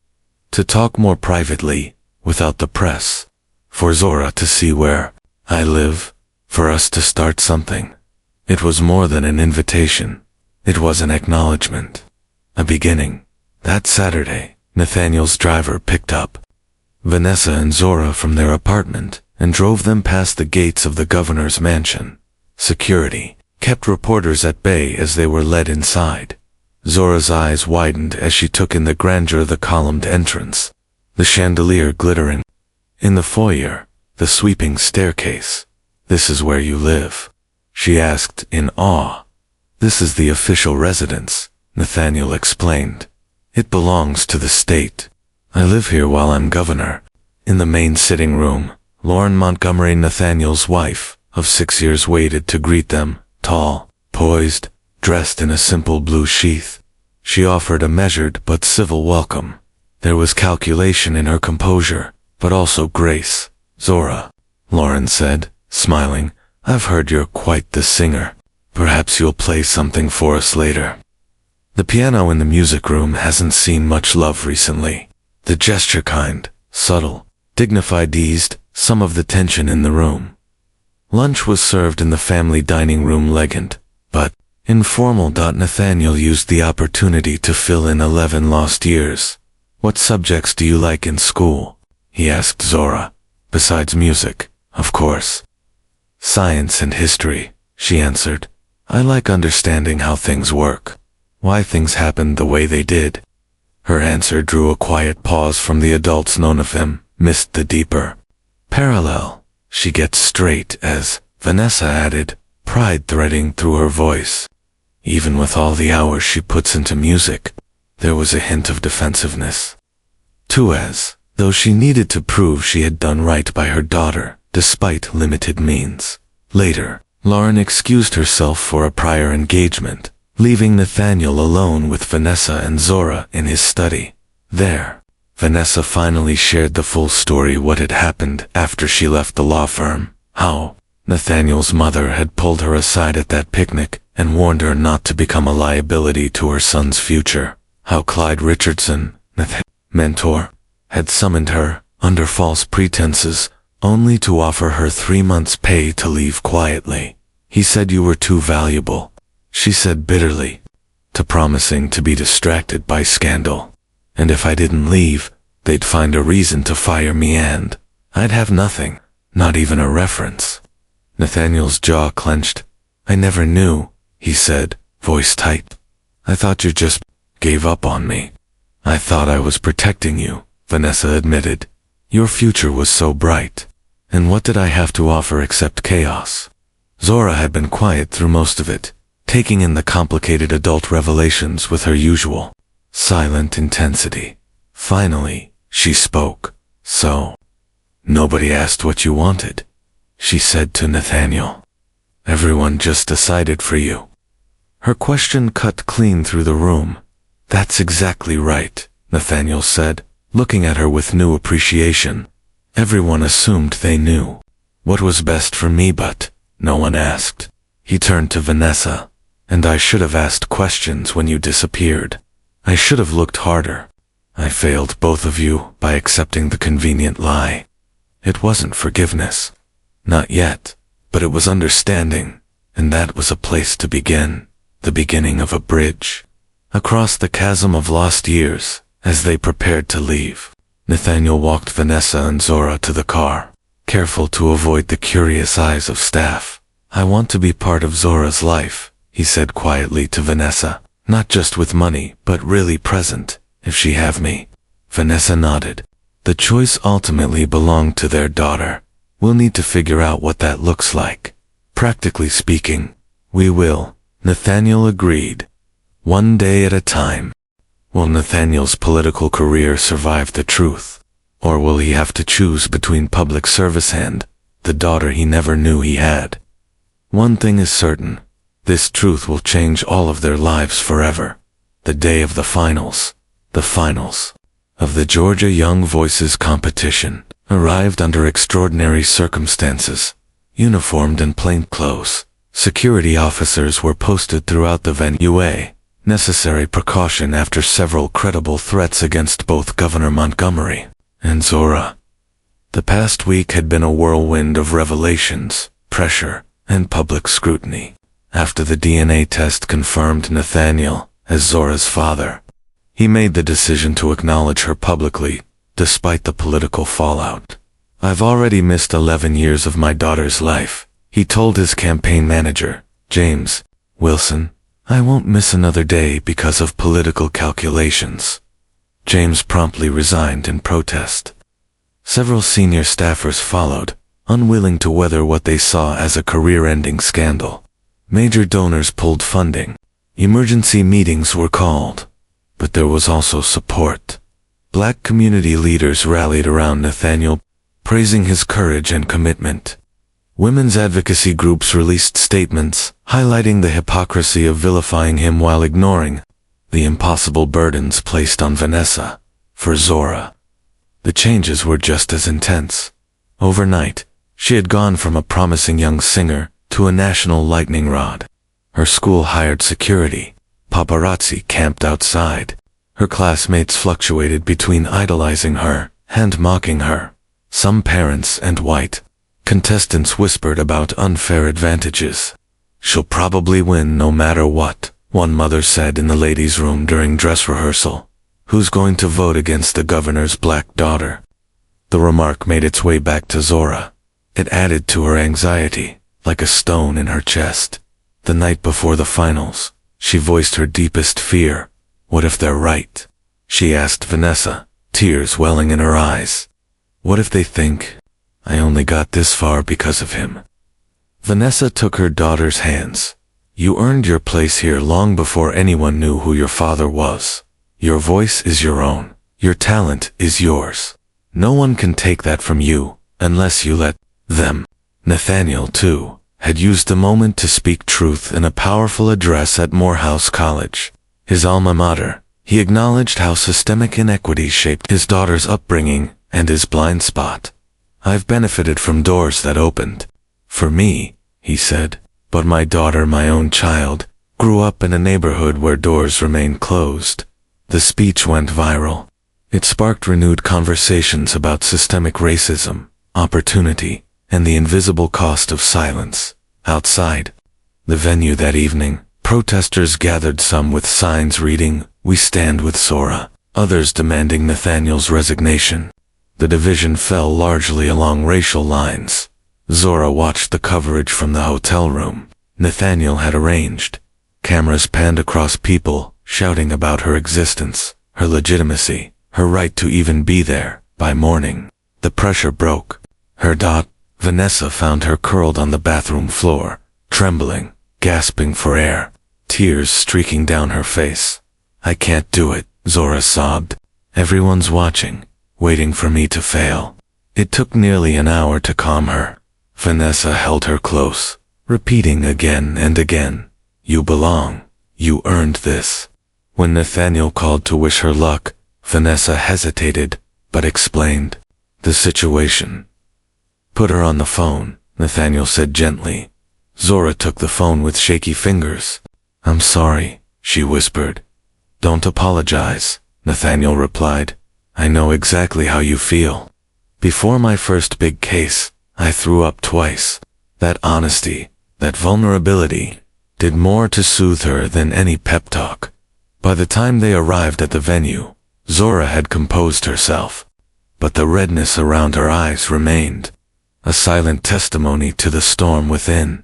"To talk more privately, without the press. For Zora to see where I live, for us to start something." It was more than an invitation. It was an acknowledgement. A beginning. That Saturday, Nathaniel's driver picked up Vanessa and Zora from their apartment and drove them past the gates of the governor's mansion. Security kept reporters at bay as they were led inside. Zora's eyes widened as she took in the grandeur of the columned entrance, the chandelier glittering. In the foyer, the sweeping staircase. "This is where you live?" she asked in awe. "This is the official residence," Nathaniel explained. "It belongs to the state. I live here while I'm governor." In the main sitting room, Lauren Montgomery, Nathaniel's wife of 6 years, waited to greet them, tall, poised, dressed in a simple blue sheath. She offered a measured but civil welcome. There was calculation in her composure, but also grace. "Zora," Lauren said, smiling, "I've heard you're quite the singer. Perhaps you'll play something for us later." The piano in the music room hasn't seen much love recently. The gesture kind, subtle, dignified, eased some of the tension in the room. Lunch was served in the family dining room, elegant, but Informal. Nathaniel used the opportunity to fill in 11 lost years. What subjects do you like in school? He asked Zora. Besides music, of course. Science and history, she answered. I like understanding how things work, why things happened the way they did. Her answer drew a quiet pause from the adults known of him, missed the deeper parallel. She gets straight as, Vanessa added, pride threading through her voice. Even with all the hours she puts into music, there was a hint of defensiveness. Too, as though she needed to prove she had done right by her daughter, despite limited means. Later, Lauren excused herself for a prior engagement, leaving Nathaniel alone with Vanessa and Zora in his study. There, Vanessa finally shared the full story, what had happened after she left the law firm, how Nathaniel's mother had pulled her aside at that picnic and warned her not to become a liability to her son's future, how Clyde Richardson, Nathaniel's mentor, had summoned her, under false pretenses, only to offer her 3 months' pay to leave quietly. He said you were too valuable, she said bitterly, to promising to be distracted by scandal. And if I didn't leave, they'd find a reason to fire me and I'd have nothing, not even a reference. Nathaniel's jaw clenched. I never knew, he said, voice tight. I thought you just gave up on me. I thought I was protecting you, Vanessa admitted. Your future was so bright. And what did I have to offer except chaos? Zora had been quiet through most of it, taking in the complicated adult revelations with her usual silent intensity. Finally, she spoke. So, nobody asked what you wanted, she said to Nathaniel. Everyone just decided for you. Her question cut clean through the room. That's exactly right, Nathaniel said, looking at her with new appreciation. Everyone assumed they knew what was best for me, but no one asked. He turned to Vanessa. And I should have asked questions when you disappeared. I should have looked harder. I failed both of you by accepting the convenient lie. It wasn't forgiveness. Not yet, but it was understanding, and that was a place to begin, the beginning of a bridge. Across the chasm of lost years, as they prepared to leave, Nathaniel walked Vanessa and Zora to the car, careful to avoid the curious eyes of staff. I want to be part of Zora's life, he said quietly to Vanessa, not just with money, but really present, if she have me. Vanessa nodded. The choice ultimately belonged to their daughter. We'll need to figure out what that looks like. Practically speaking, we will, Nathaniel agreed. One day at a time. Will Nathaniel's political career survive the truth? Or will he have to choose between public service and the daughter he never knew he had? One thing is certain. This truth will change all of their lives forever. The day of the finals of the Georgia Young Voices competition, arrived under extraordinary circumstances. Uniformed in plainclothes, security officers were posted throughout the venue, a necessary precaution after several credible threats against both Governor Montgomery and Zora. The past week had been a whirlwind of revelations, pressure, and public scrutiny. After the DNA test confirmed Nathaniel as Zora's father, he made the decision to acknowledge her publicly, despite the political fallout. I've already missed 11 years of my daughter's life, he told his campaign manager, James Wilson. I won't miss another day because of political calculations. James promptly resigned in protest. Several senior staffers followed, unwilling to weather what they saw as a career-ending scandal. Major donors pulled funding. Emergency meetings were called. But there was also support. Black community leaders rallied around Nathaniel, praising his courage and commitment. Women's advocacy groups released statements, highlighting the hypocrisy of vilifying him while ignoring the impossible burdens placed on Vanessa. For Zora, the changes were just as intense. Overnight, she had gone from a promising young singer to a national lightning rod. Her school hired security. Paparazzi camped outside. Her classmates fluctuated between idolizing her and mocking her. Some parents and white contestants whispered about unfair advantages. She'll probably win no matter what, one mother said in the ladies' room during dress rehearsal. Who's going to vote against the governor's black daughter? The remark made its way back to Zora. It added to her anxiety, like a stone in her chest. The night before the finals, she voiced her deepest fear. What if they're right? She asked Vanessa, tears welling in her eyes. What if they think I only got this far because of him? Vanessa took her daughter's hands. You earned your place here long before anyone knew who your father was. Your voice is your own. Your talent is yours. No one can take that from you, unless you let them. Nathaniel, too, had used the moment to speak truth in a powerful address at Morehouse College, his alma mater. He acknowledged how systemic inequity shaped his daughter's upbringing and his blind spot. I've benefited from doors that opened. For me, he said, but my daughter, my own child, grew up in a neighborhood where doors remained closed. The speech went viral. It sparked renewed conversations about systemic racism, opportunity, and the invisible cost of silence. Outside the venue that evening, protesters gathered, some with signs reading, "We stand with Zora," others demanding Nathaniel's resignation. The division fell largely along racial lines. Zora watched the coverage from the hotel room Nathaniel had arranged. Cameras panned across people, shouting about her existence, her legitimacy, her right to even be there. By morning, the pressure broke. Vanessa found her curled on the bathroom floor, trembling, gasping for air, tears streaking down her face. I can't do it, Zora sobbed. Everyone's watching, waiting for me to fail. It took nearly an hour to calm her. Vanessa held her close, repeating again and again, "You belong. You earned this." When Nathaniel called to wish her luck, Vanessa hesitated, but explained the situation. "Put her on the phone," Nathaniel said gently. Zora took the phone with shaky fingers. "I'm sorry," she whispered. "Don't apologize," Nathaniel replied. "I know exactly how you feel. Before my first big case, I threw up twice. That honesty, that vulnerability, did more to soothe her than any pep talk." By the time they arrived at the venue, Zora had composed herself, but the redness around her eyes remained, a silent testimony to the storm within.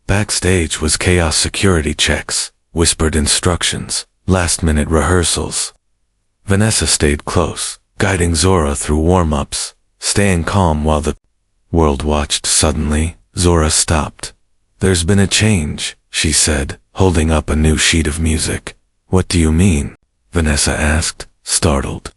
Backstage was chaos: security checks, whispered instructions, last-minute rehearsals. Vanessa stayed close, guiding Zora through warm-ups, staying calm while the world watched. Suddenly, Zora stopped. "There's been a change," she said, holding up a new sheet of music. "What do you mean?" Vanessa asked, startled.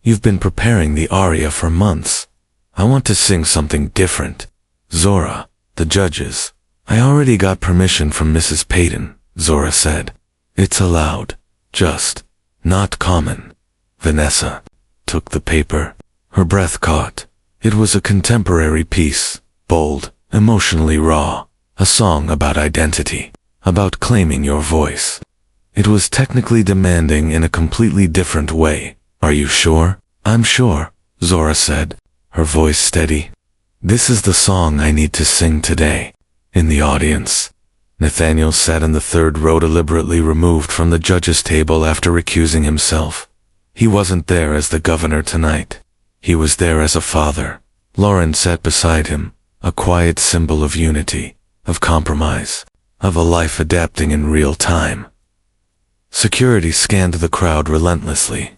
"You've been preparing the aria for months. I want to sing something different." "Zora, the judges." "I already got permission from Mrs. Payton," Zora said. "It's allowed, just not common." Vanessa took the paper. Her breath caught. It was a contemporary piece, bold, emotionally raw, a song about identity, about claiming your voice. It was technically demanding in a completely different way. "Are you sure?" "I'm sure," Zora said, her voice steady. "This is the song I need to sing today." In the audience, Nathaniel sat in the third row, deliberately removed from the judges' table after recusing himself. He wasn't there as the governor tonight. He was there as a father. Lauren sat beside him, a quiet symbol of unity, of compromise, of a life adapting in real time. Security scanned the crowd relentlessly.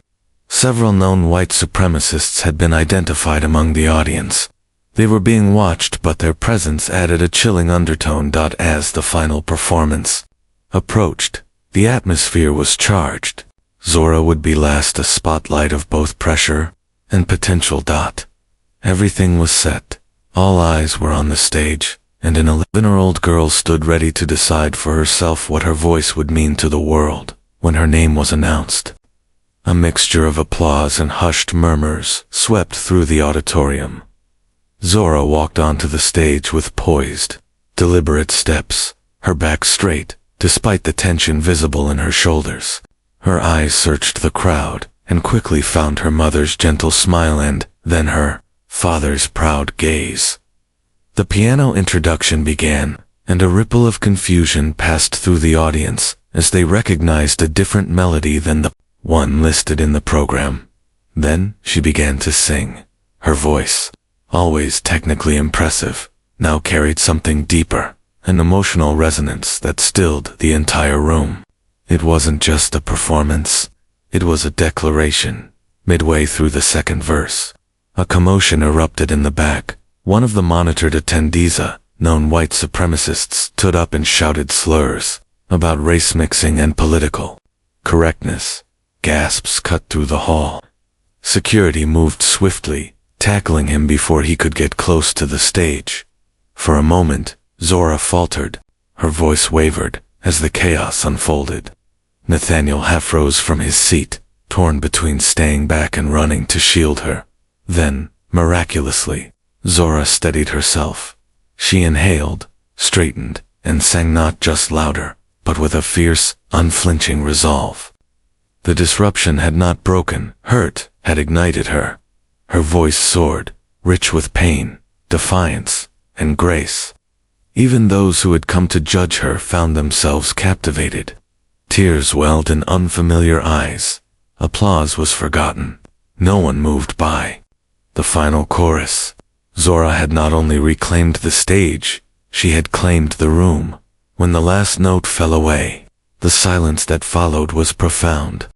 Several known white supremacists had been identified among the audience. They were being watched, but their presence added a chilling undertone. As the final performance approached, the atmosphere was charged. Zora would be last, a spotlight of both pressure and potential. Everything was set. All eyes were on the stage, and an 11-year-old girl stood ready to decide for herself what her voice would mean to the world. When her name was announced, a mixture of applause and hushed murmurs swept through the auditorium. Zora walked onto the stage with poised, deliberate steps, her back straight, despite the tension visible in her shoulders. Her eyes searched the crowd, and quickly found her mother's gentle smile and, then her father's proud gaze. The piano introduction began, and a ripple of confusion passed through the audience as they recognized a different melody than the one listed in the program. Then she began to sing. Her voice, always technically impressive, now carried something deeper, an emotional resonance that stilled the entire room. It wasn't just a performance, it was a declaration. Midway through the second verse, a commotion erupted in the back. One of the monitored attendees, known white supremacists, stood up and shouted slurs about race mixing and political correctness. Gasps cut through the hall. Security moved swiftly, tackling him before he could get close to the stage. For a moment, Zora faltered. Her voice wavered as the chaos unfolded. Nathaniel half rose from his seat, torn between staying back and running to shield her. Then, miraculously, Zora steadied herself. She inhaled, straightened, and sang not just louder, but with a fierce, unflinching resolve. The disruption had not broken, hurt had ignited her. Her voice soared, rich with pain, defiance, and grace. Even those who had come to judge her found themselves captivated. Tears welled in unfamiliar eyes. Applause was forgotten. No one moved by. The final chorus. Zora had not only reclaimed the stage, she had claimed the room. When the last note fell away, the silence that followed was profound.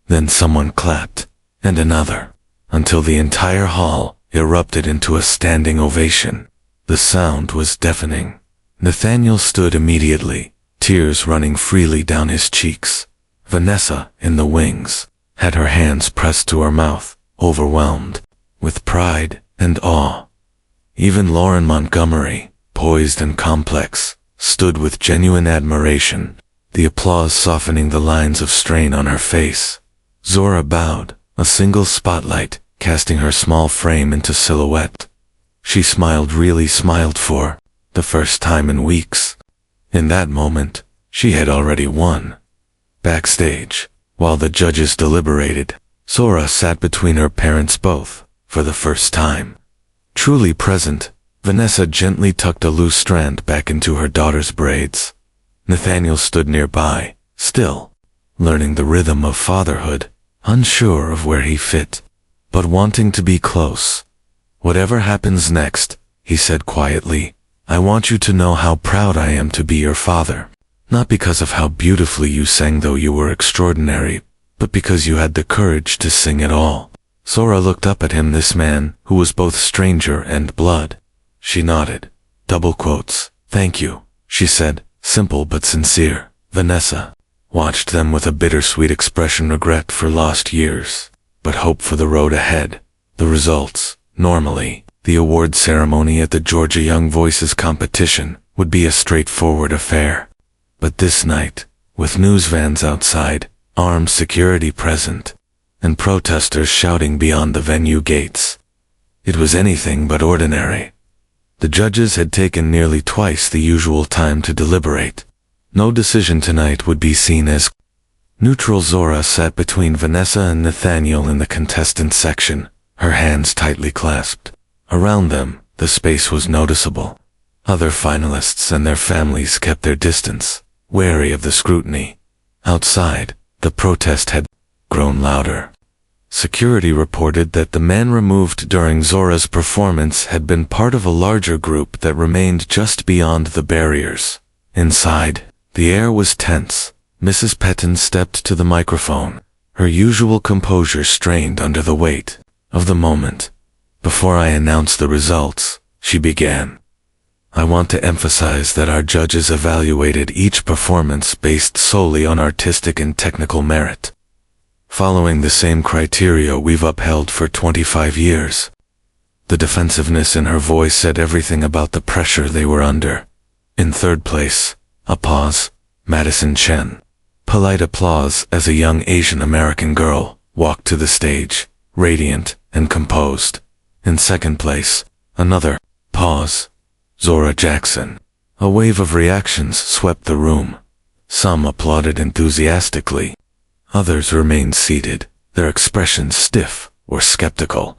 Then someone clapped, and another, until the entire hall erupted into a standing ovation. The sound was deafening. Nathaniel stood immediately, tears running freely down his cheeks. Vanessa, in the wings, had her hands pressed to her mouth, overwhelmed with pride and awe. Even Lauren Montgomery, poised and complex, stood with genuine admiration, the applause softening the lines of strain on her face. Zora bowed, a single spotlight casting her small frame into silhouette. She really smiled for the first time in weeks. In that moment, she had already won. Backstage, while the judges deliberated, Zora sat between her parents both, for the first time. Truly present, Vanessa gently tucked a loose strand back into her daughter's braids. Nathaniel stood nearby, still, learning the rhythm of fatherhood, unsure of where he fit, but wanting to be close. "Whatever happens next," he said quietly, "I want you to know how proud I am to be your father. Not because of how beautifully you sang, though you were extraordinary, but because you had the courage to sing at all." Zora looked up at him, this man, who was both stranger and blood. She nodded. Double quotes. "Thank you," she said, simple but sincere. Vanessa watched them with a bittersweet expression, regret for lost years, but hope for the road ahead. The results. Normally, the award ceremony at the Georgia Young Voices competition would be a straightforward affair. But this night, with news vans outside, armed security present, and protesters shouting beyond the venue gates, it was anything but ordinary. The judges had taken nearly twice the usual time to deliberate. No decision tonight would be seen as neutral. Zora sat between Vanessa and Nathaniel in the contestant section, her hands tightly clasped. Around them, the space was noticeable. Other finalists and their families kept their distance, wary of the scrutiny. Outside, the protest had grown louder. Security reported that the man removed during Zora's performance had been part of a larger group that remained just beyond the barriers. Inside, the air was tense. Mrs. Pettin stepped to the microphone, her usual composure strained under the weight of the moment. "Before I announce the results," she began, "I want to emphasize that our judges evaluated each performance based solely on artistic and technical merit, following the same criteria we've upheld for 25 years. The defensiveness in her voice said everything about the pressure they were under. In third place, a pause, Madison Chen. Polite applause as a young Asian American girl walked to the stage, radiant and composed. In second place, another pause, Zora Jackson. A wave of reactions swept the room. Some applauded enthusiastically. Others remained seated, their expressions stiff or skeptical.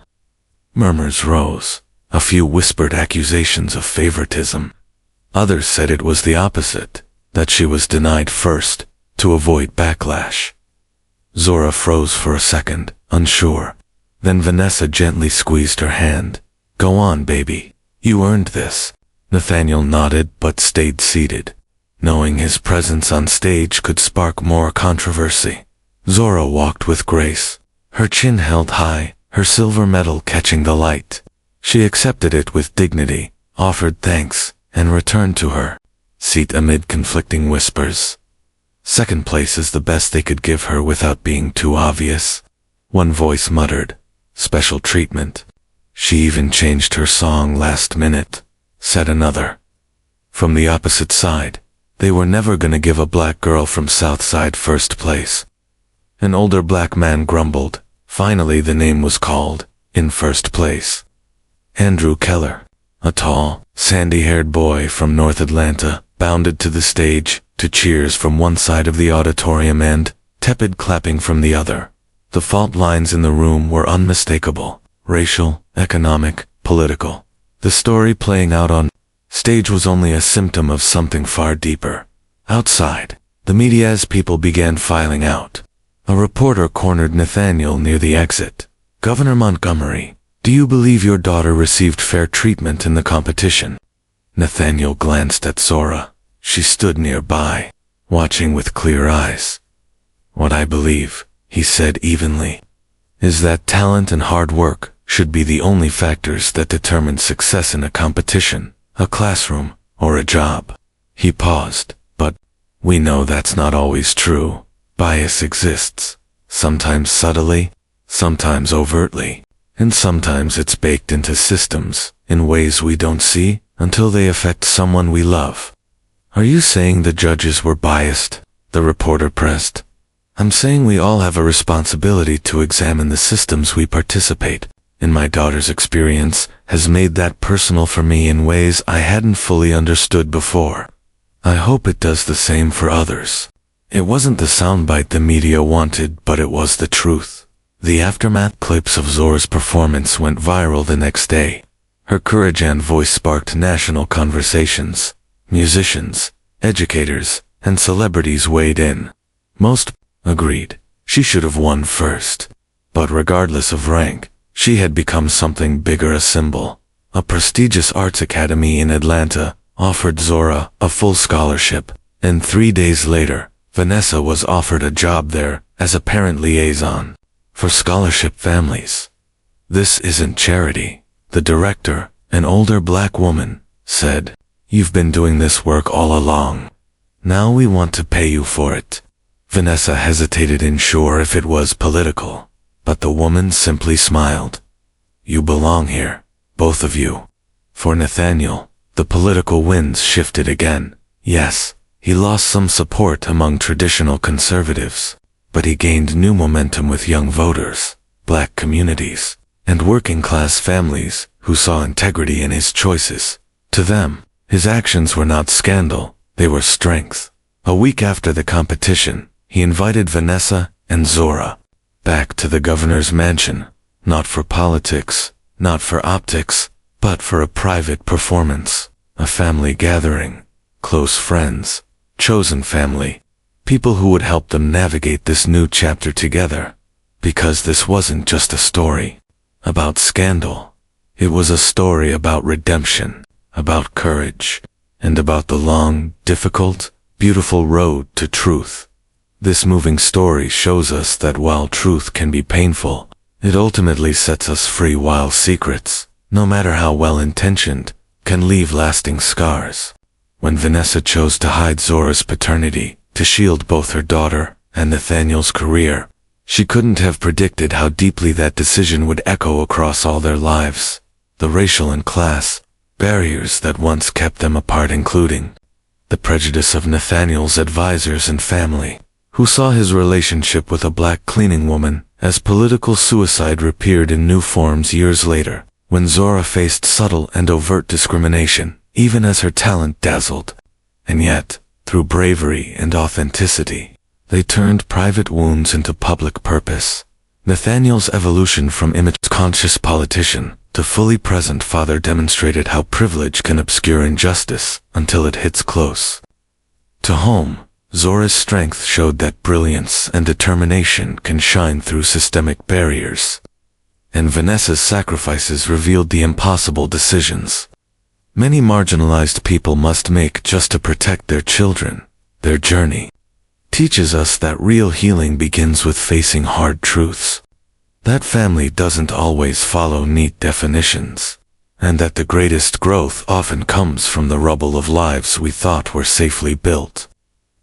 Murmurs rose, a few whispered accusations of favoritism. Others said it was the opposite, that she was denied first, to avoid backlash. Zora froze for a second, unsure. Then Vanessa gently squeezed her hand. "Go on, baby. You earned this." Nathaniel nodded but stayed seated, knowing his presence on stage could spark more controversy. Zora walked with grace, her chin held high, her silver medal catching the light. She accepted it with dignity, offered thanks, and returned to her seat amid conflicting whispers. Second place is the best they could give her without being too obvious. One voice muttered, "Special treatment." "She even changed her song last minute," said another. From the opposite side, they were never gonna give a black girl from Southside first place. An older black man grumbled. Finally the name was called, in first place. Andrew Keller, a tall, sandy-haired boy from North Atlanta, bounded to the stage, to cheers from one side of the auditorium and tepid clapping from the other. The fault lines in the room were unmistakable: racial, economic, political. The story playing out on stage was only a symptom of something far deeper. Outside, the media's people began filing out. A reporter cornered Nathaniel near the exit. "Governor Montgomery, do you believe your daughter received fair treatment in the competition?" Nathaniel glanced at Zora. She stood nearby, watching with clear eyes. "What I believe," he said evenly, "is that talent and hard work should be the only factors that determine success in a competition, a classroom, or a job." He paused. "But we know that's not always true. Bias exists, sometimes subtly, sometimes overtly, and sometimes it's baked into systems in ways we don't see until they affect someone we love." "Are you saying the judges were biased?" the reporter pressed. "I'm saying we all have a responsibility to examine the systems we participate in. My daughter's experience has made that personal for me in ways I hadn't fully understood before. I hope it does the same for others." It wasn't the soundbite the media wanted, but it was the truth. The aftermath clips of Zora's performance went viral the next day. Her courage and voice sparked national conversations. Musicians, educators, and celebrities weighed in. Most agreed she should have won first. But regardless of rank, she had become something bigger, a symbol. A prestigious arts academy in Atlanta offered Zora a full scholarship, and 3 days later, Vanessa was offered a job there as a parent liaison for scholarship families. "This isn't charity," the director, an older black woman, said. "You've been doing this work all along. Now we want to pay you for it." Vanessa hesitated, unsure if it was political, but the woman simply smiled. "You belong here, both of you." For Nathaniel, the political winds shifted again. Yes, he lost some support among traditional conservatives, but he gained new momentum with young voters, black communities, and working-class families who saw integrity in his choices. To them, his actions were not scandal, they were strength. A week after the competition, he invited Vanessa and Zora back to the governor's mansion, not for politics, not for optics, but for a private performance, a family gathering, close friends, chosen family, people who would help them navigate this new chapter together. Because this wasn't just a story about scandal. It was a story about redemption, about courage, and about the long, difficult, beautiful road to truth. This moving story shows us that while truth can be painful, it ultimately sets us free, while secrets, no matter how well-intentioned, can leave lasting scars. When Vanessa chose to hide Zora's paternity, to shield both her daughter and Nathaniel's career, she couldn't have predicted how deeply that decision would echo across all their lives. The racial and class barriers that once kept them apart, including the prejudice of Nathaniel's advisors and family, who saw his relationship with a black cleaning woman as political suicide, reappeared in new forms years later, when Zora faced subtle and overt discrimination, even as her talent dazzled. And yet, through bravery and authenticity, they turned private wounds into public purpose. Nathaniel's evolution from image-conscious politician to fully present father demonstrated how privilege can obscure injustice until it hits close to home. Zora's strength showed that brilliance and determination can shine through systemic barriers, and Vanessa's sacrifices revealed the impossible decisions many marginalized people must make just to protect their children. Their journey teaches us that real healing begins with facing hard truths, that family doesn't always follow neat definitions, and that the greatest growth often comes from the rubble of lives we thought were safely built.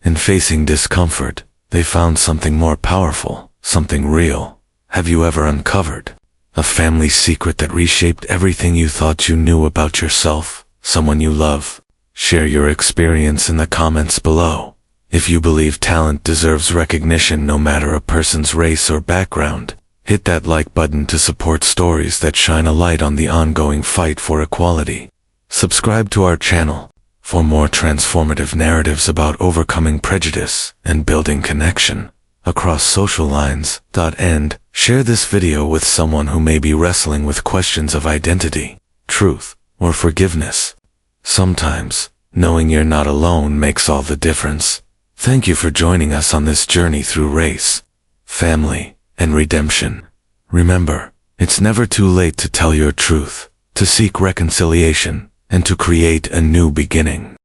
In facing discomfort, they found something more powerful, something real. Have you ever uncovered a family secret that reshaped everything you thought you knew about yourself, someone you love? Share your experience in the comments below. If you believe talent deserves recognition no matter a person's race or background, hit that like button to support stories that shine a light on the ongoing fight for equality. Subscribe to our channel for more transformative narratives about overcoming prejudice and building connection across social lines. And share this video with someone who may be wrestling with questions of identity, truth, or forgiveness. Sometimes, knowing you're not alone makes all the difference. Thank you for joining us on this journey through race, family, and redemption. Remember, it's never too late to tell your truth, to seek reconciliation, and to create a new beginning.